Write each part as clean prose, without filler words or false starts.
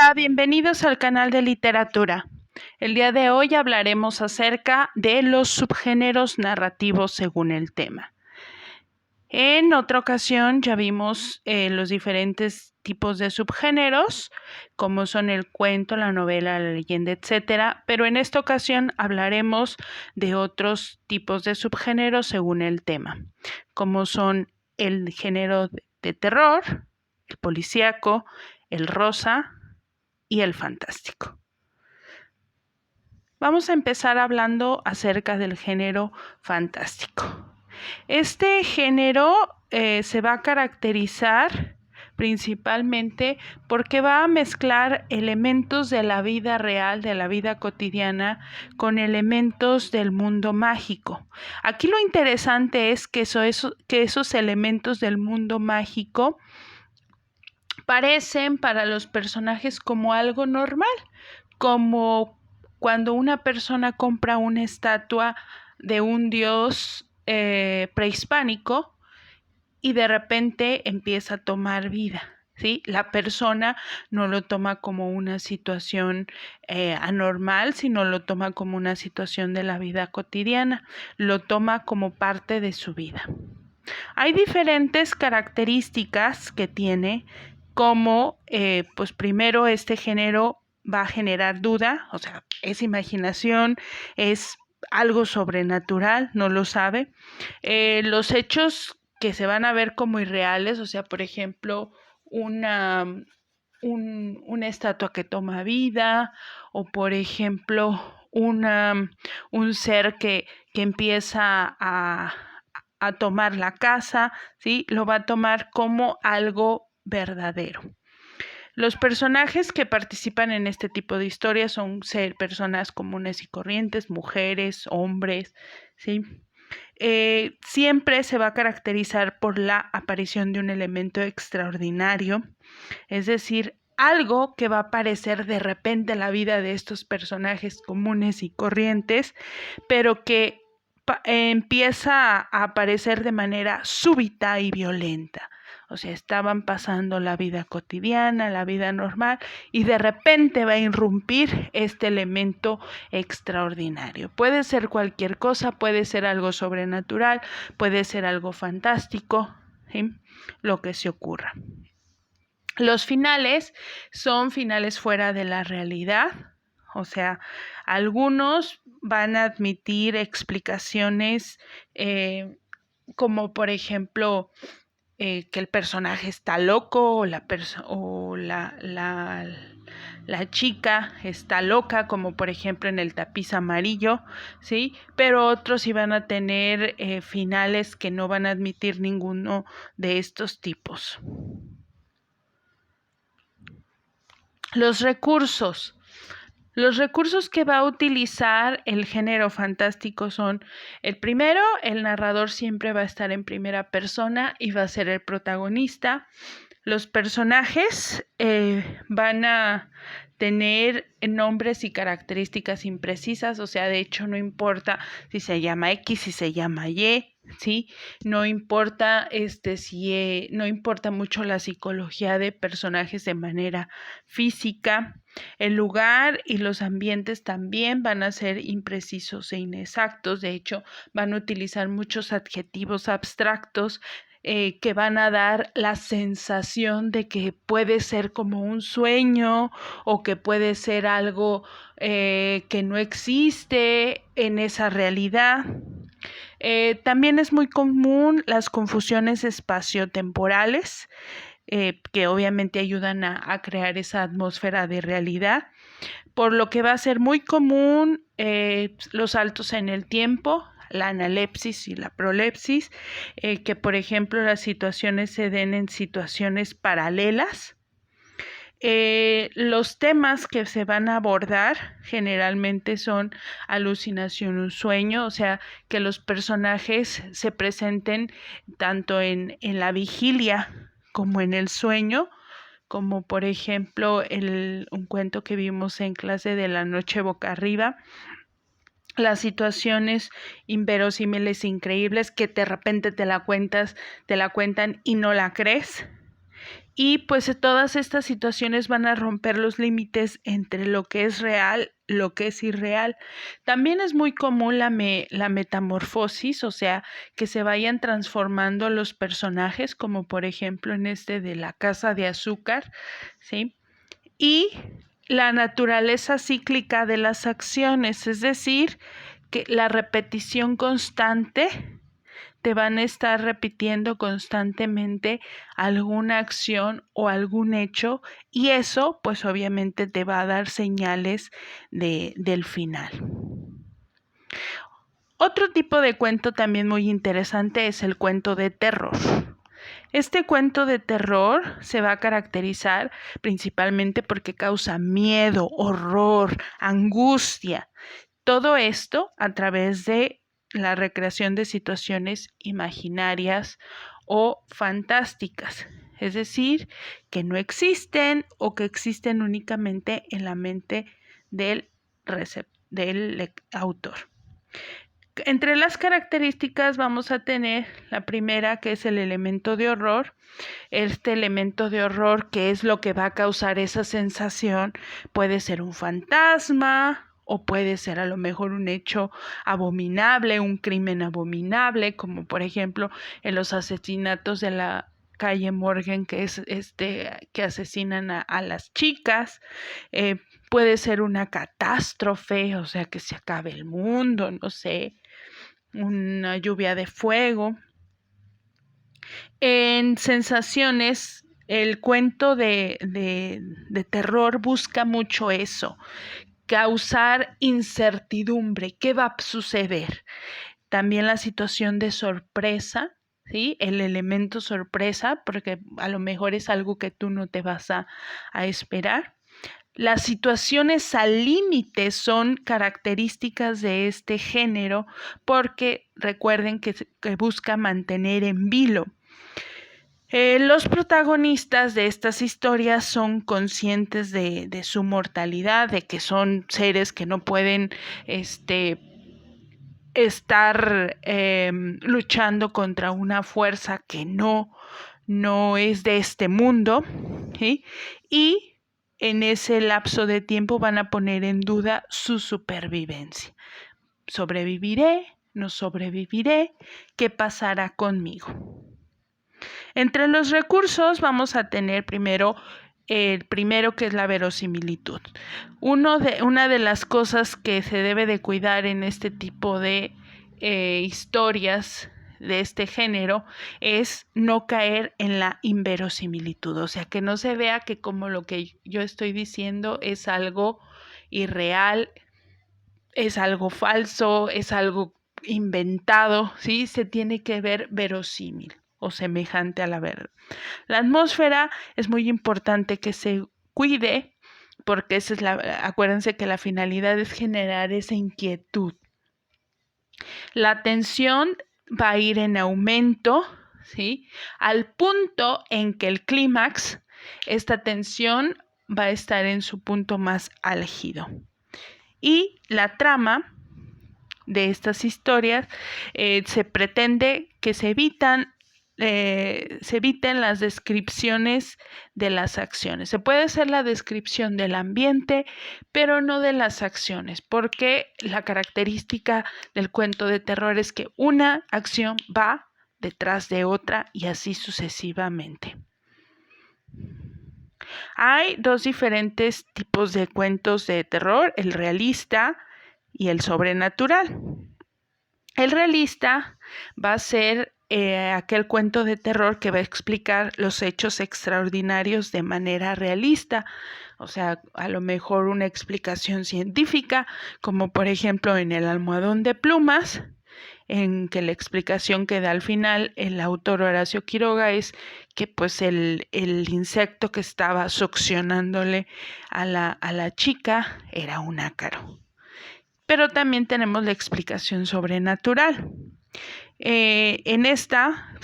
Hola, bienvenidos al canal de literatura. El día de hoy hablaremos acerca de los subgéneros narrativos según el tema. En otra ocasión ya vimos los diferentes tipos de subgéneros, como son el cuento, la novela, la leyenda, etc. Pero en esta ocasión hablaremos de otros tipos de subgéneros según el tema, como son el género de terror, el policíaco, el rosa y el fantástico. Vamos a empezar hablando acerca del género fantástico. Este género se va a caracterizar principalmente porque va a mezclar elementos de la vida real, de la vida cotidiana, con elementos del mundo mágico. Aquí lo interesante es que esos elementos del mundo mágico parecen para los personajes como algo normal, como cuando una persona compra una estatua de un dios prehispánico y de repente empieza a tomar vida, ¿sí? La persona no lo toma como una situación anormal, sino lo toma como una situación de la vida cotidiana, lo toma como parte de su vida. Hay diferentes características que tiene, como pues primero este género va a generar duda, o sea, es imaginación, es algo sobrenatural, no lo sabe. Los hechos que se van a ver como irreales, o sea, por ejemplo, una estatua que toma vida, o por ejemplo, un ser que empieza a tomar la casa, ¿sí? Lo va a tomar como algo verdadero. Los personajes que participan en este tipo de historias son personas comunes y corrientes, mujeres, hombres, ¿sí? Siempre se va a caracterizar por la aparición de un elemento extraordinario, es decir, algo que va a aparecer de repente en la vida de estos personajes comunes y corrientes, pero que empieza a aparecer de manera súbita y violenta. O sea, estaban pasando la vida cotidiana, la vida normal, y de repente va a irrumpir este elemento extraordinario. Puede ser cualquier cosa, puede ser algo sobrenatural, puede ser algo fantástico, ¿sí? Lo que se ocurra. Los finales son finales fuera de la realidad, o sea, algunos van a admitir explicaciones como por ejemplo que el personaje está loco o la chica está loca, como por ejemplo en el tapiz amarillo, ¿sí? Pero otros sí van a tener finales que no van a admitir ninguno de estos tipos. Los recursos. Los recursos que va a utilizar el género fantástico son, el primero, el narrador siempre va a estar en primera persona y va a ser el protagonista. Los personajes van a tener nombres y características imprecisas, o sea, de hecho no importa si se llama X, si se llama Y, ¿sí? No importa no importa mucho la psicología de personajes de manera física. El lugar y los ambientes también van a ser imprecisos e inexactos. De hecho, van a utilizar muchos adjetivos abstractos que van a dar la sensación de que puede ser como un sueño o que puede ser algo que no existe en esa realidad. También es muy común las confusiones espaciotemporales, que obviamente ayudan a crear esa atmósfera de realidad, por lo que va a ser muy común los saltos en el tiempo, la analepsis y la prolepsis, que por ejemplo las situaciones se den en situaciones paralelas. Los temas que se van a abordar generalmente son alucinación, un sueño, o sea, que los personajes se presenten tanto en la vigilia como en el sueño, como por ejemplo un cuento que vimos en clase de La noche boca arriba, las situaciones inverosímiles increíbles que de repente te la cuentan y no la crees. Y pues todas estas situaciones van a romper los límites entre lo que es real, lo que es irreal. También es muy común la metamorfosis, o sea, que se vayan transformando los personajes, como por ejemplo en este de La Casa de Azúcar, ¿sí? Y la naturaleza cíclica de las acciones, es decir, que la repetición constante te van a estar repitiendo constantemente alguna acción o algún hecho y eso pues obviamente te va a dar señales del final. Otro tipo de cuento también muy interesante es el cuento de terror. Este cuento de terror se va a caracterizar principalmente porque causa miedo, horror, angustia. Todo esto a través de la recreación de situaciones imaginarias o fantásticas, es decir, que no existen o que existen únicamente en la mente del autor. Entre las características vamos a tener la primera, que es el elemento de horror. Este elemento de horror, que es lo que va a causar esa sensación, puede ser un fantasma o puede ser a lo mejor un hecho abominable, un crimen abominable, como por ejemplo en los asesinatos de la calle Morgan, que es que asesinan a las chicas. Puede ser una catástrofe, o sea, que se acabe el mundo, no sé, una lluvia de fuego. En sensaciones, el cuento de terror busca mucho eso, causar incertidumbre, ¿qué va a suceder? También la situación de sorpresa, ¿sí? El elemento sorpresa, porque a lo mejor es algo que tú no te vas a esperar. Las situaciones al límite son características de este género porque recuerden que busca mantener en vilo. Los protagonistas de estas historias son conscientes de su mortalidad, de que son seres que no pueden estar luchando contra una fuerza que no es de este mundo, ¿sí? Y en ese lapso de tiempo van a poner en duda su supervivencia. ¿Sobreviviré? ¿No sobreviviré? ¿Qué pasará conmigo? Entre los recursos vamos a tener el primero, que es la verosimilitud. Una de las cosas que se debe de cuidar en este tipo de historias de este género es no caer en la inverosimilitud, o sea, que no se vea que como lo que yo estoy diciendo es algo irreal, es algo falso, es algo inventado, ¿sí? Se tiene que ver verosímil o semejante a la verdad. La atmósfera es muy importante que se cuide porque acuérdense que la finalidad es generar esa inquietud. La tensión va a ir en aumento, ¿sí? Al punto en que el clímax, esta tensión va a estar en su punto más álgido. Y la trama de estas historias se pretende que se eviten las descripciones de las acciones. Se puede hacer la descripción del ambiente, pero no de las acciones, porque la característica del cuento de terror es que una acción va detrás de otra y así sucesivamente. Hay dos diferentes tipos de cuentos de terror, el realista y el sobrenatural. El realista va a ser aquel cuento de terror que va a explicar los hechos extraordinarios de manera realista, o sea, a lo mejor una explicación científica, como por ejemplo en El almohadón de plumas, en que la explicación que da al final el autor Horacio Quiroga es que pues el insecto que estaba succionándole a la chica era un ácaro. Pero también tenemos la explicación sobrenatural. En esta,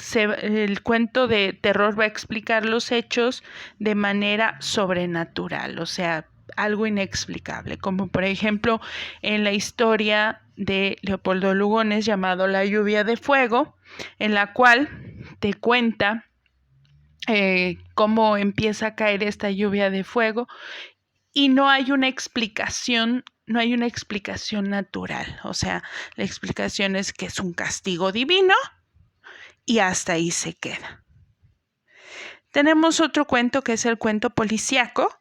el cuento de terror va a explicar los hechos de manera sobrenatural, o sea, algo inexplicable, como por ejemplo en la historia de Leopoldo Lugones llamado La lluvia de fuego, en la cual te cuenta cómo empieza a caer esta lluvia de fuego y no hay una explicación natural. O sea, la explicación es que es un castigo divino y hasta ahí se queda. Tenemos otro cuento que es el cuento policíaco.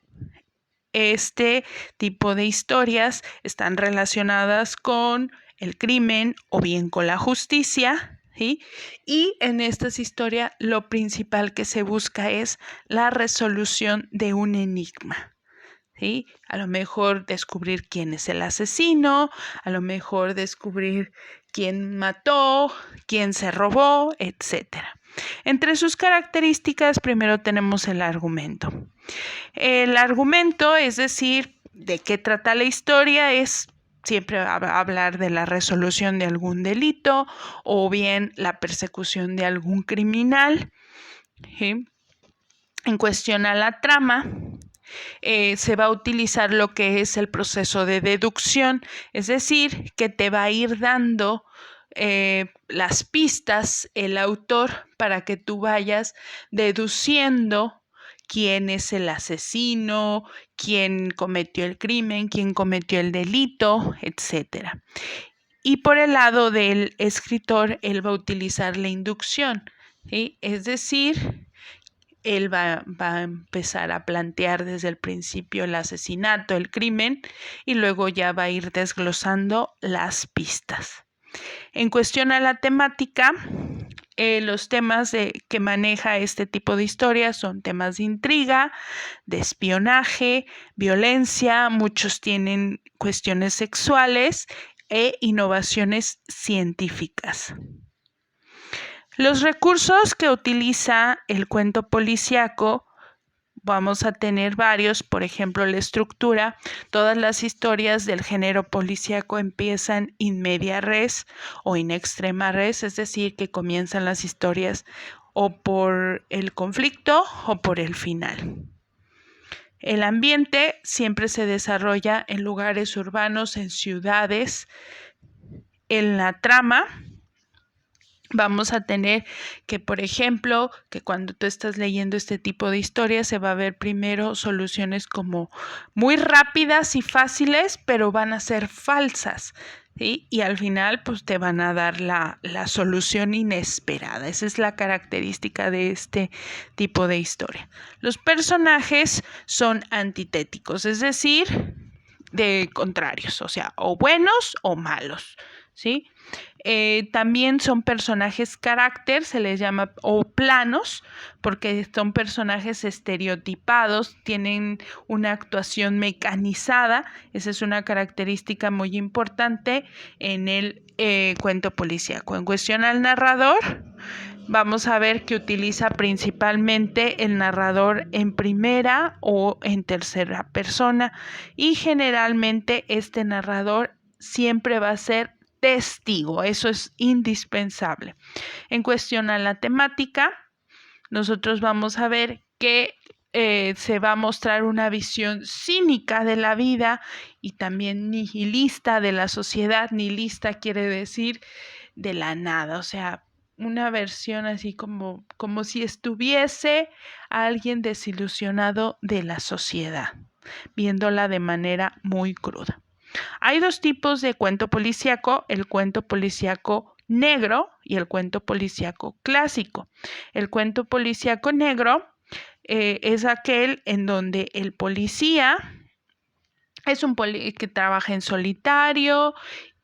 Este tipo de historias están relacionadas con el crimen o bien con la justicia, ¿sí? Y en estas historias lo principal que se busca es la resolución de un enigma, ¿sí? A lo mejor descubrir quién es el asesino, a lo mejor descubrir quién mató, quién se robó, etcétera. Entre sus características, primero tenemos el argumento. El argumento, es decir, de qué trata la historia, es siempre hablar de la resolución de algún delito o bien la persecución de algún criminal, ¿sí? En cuestión a la trama, se va a utilizar lo que es el proceso de deducción, es decir, que te va a ir dando las pistas el autor para que tú vayas deduciendo quién es el asesino, quién cometió el crimen, quién cometió el delito, etcétera. Y por el lado del escritor, él va a utilizar la inducción, ¿sí? Es decir, él va a empezar a plantear desde el principio el asesinato, el crimen, y luego ya va a ir desglosando las pistas. En cuestión a la temática, los temas que maneja este tipo de historias son temas de intriga, de espionaje, violencia, muchos tienen cuestiones sexuales e innovaciones científicas. Los recursos que utiliza el cuento policíaco, vamos a tener varios, por ejemplo, la estructura. Todas las historias del género policíaco empiezan in media res o in extrema res, es decir, que comienzan las historias o por el conflicto o por el final. El ambiente siempre se desarrolla en lugares urbanos, en ciudades. En la trama vamos a tener que, por ejemplo, que cuando tú estás leyendo este tipo de historias se va a ver primero soluciones como muy rápidas y fáciles, pero van a ser falsas, ¿sí? Y al final pues te van a dar la solución inesperada. Esa es la característica de este tipo de historia. Los personajes son antitéticos, es decir, de contrarios, o sea, o buenos o malos, ¿sí? También son personajes carácter, se les llama, o planos, porque son personajes estereotipados, tienen una actuación mecanizada. Esa es una característica muy importante en el cuento policíaco. En cuestión al narrador, vamos a ver que utiliza principalmente el narrador en primera o en tercera persona y generalmente este narrador siempre va a ser testigo, eso es indispensable. En cuestión a la temática, nosotros vamos a ver que se va a mostrar una visión cínica de la vida y también nihilista de la sociedad. Nihilista quiere decir de la nada, o sea, una versión así como si estuviese alguien desilusionado de la sociedad, viéndola de manera muy cruda. Hay dos tipos de cuento policíaco, el cuento policíaco negro y el cuento policíaco clásico. El cuento policíaco negro es aquel en donde el policía es un que trabaja en solitario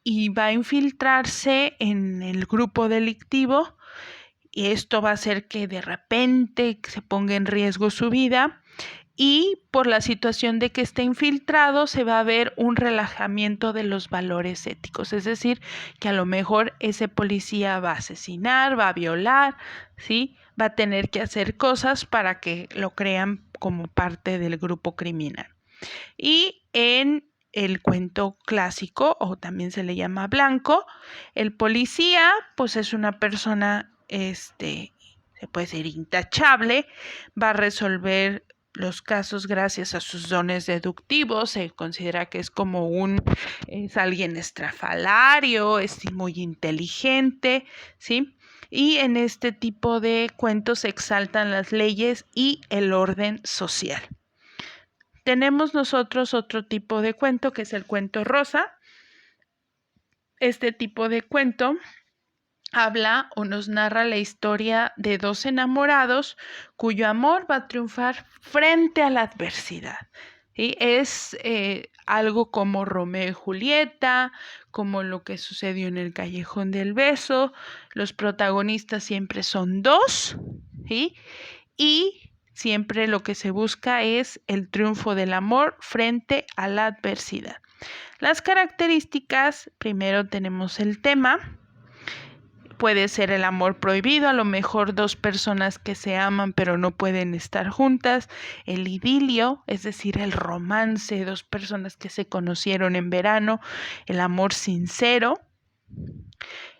y va a infiltrarse en el grupo delictivo, y esto va a hacer que de repente se ponga en riesgo su vida. Y por la situación de que esté infiltrado se va a ver un relajamiento de los valores éticos, es decir, que a lo mejor ese policía va a asesinar, va a violar, ¿sí? Va a tener que hacer cosas para que lo crean como parte del grupo criminal. Y en el cuento clásico, o también se le llama blanco, el policía pues es una persona, se puede decir intachable, va a resolver los casos gracias a sus dones deductivos. Se considera que es como es alguien estrafalario, es muy inteligente, ¿sí? y en este tipo de cuentos se exaltan las leyes y el orden social. Tenemos nosotros otro tipo de cuento que es el cuento rosa. Este tipo de cuento habla o nos narra la historia de dos enamorados cuyo amor va a triunfar frente a la adversidad. ¿Sí? Es algo como Romeo y Julieta, como lo que sucedió en el Callejón del Beso. Los protagonistas siempre son dos, ¿sí? Y siempre lo que se busca es el triunfo del amor frente a la adversidad. Las características, primero tenemos el tema. Puede ser el amor prohibido, a lo mejor dos personas que se aman pero no pueden estar juntas, el idilio, es decir, el romance, dos personas que se conocieron en verano, el amor sincero.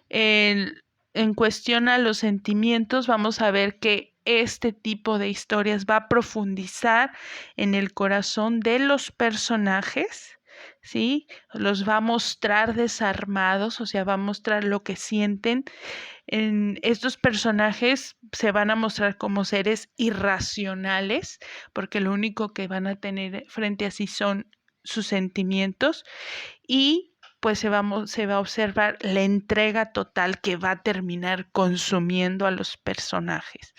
En cuestión a los sentimientos, vamos a ver que este tipo de historias va a profundizar en el corazón de los personajes, ¿sí? Los va a mostrar desarmados, o sea, va a mostrar lo que sienten. Estos personajes se van a mostrar como seres irracionales, porque lo único que van a tener frente a sí son sus sentimientos, y pues se va a observar la entrega total que va a terminar consumiendo a los personajes.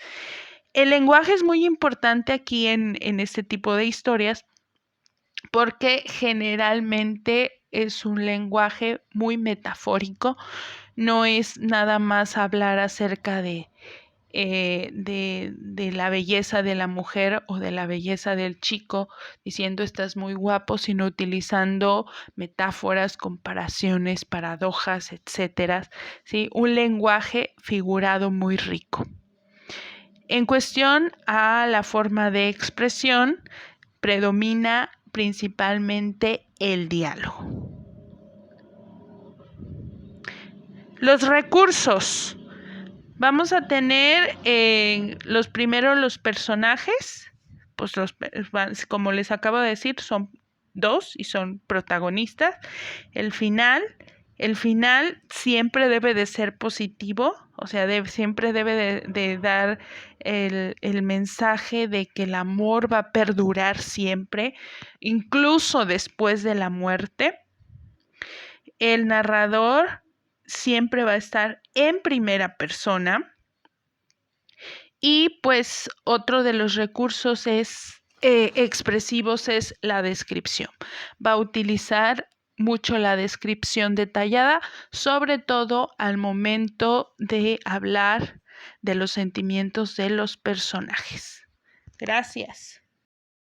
El lenguaje es muy importante aquí en este tipo de historias porque generalmente es un lenguaje muy metafórico, no es nada más hablar acerca de la belleza de la mujer o de la belleza del chico, diciendo estás muy guapo, sino utilizando metáforas, comparaciones, paradojas, etcétera, ¿sí? Un lenguaje figurado muy rico. En cuestión a la forma de expresión, predomina principalmente el diálogo. Los recursos. Vamos a tener los personajes, pues como les acabo de decir, son dos y son protagonistas. El final siempre debe de ser positivo, o sea, siempre debe de dar el mensaje de que el amor va a perdurar siempre, incluso después de la muerte. El narrador siempre va a estar en primera persona. Y pues otro de los recursos expresivos es la descripción. Va a utilizar mucho la descripción detallada, sobre todo al momento de hablar de los sentimientos de los personajes. Gracias.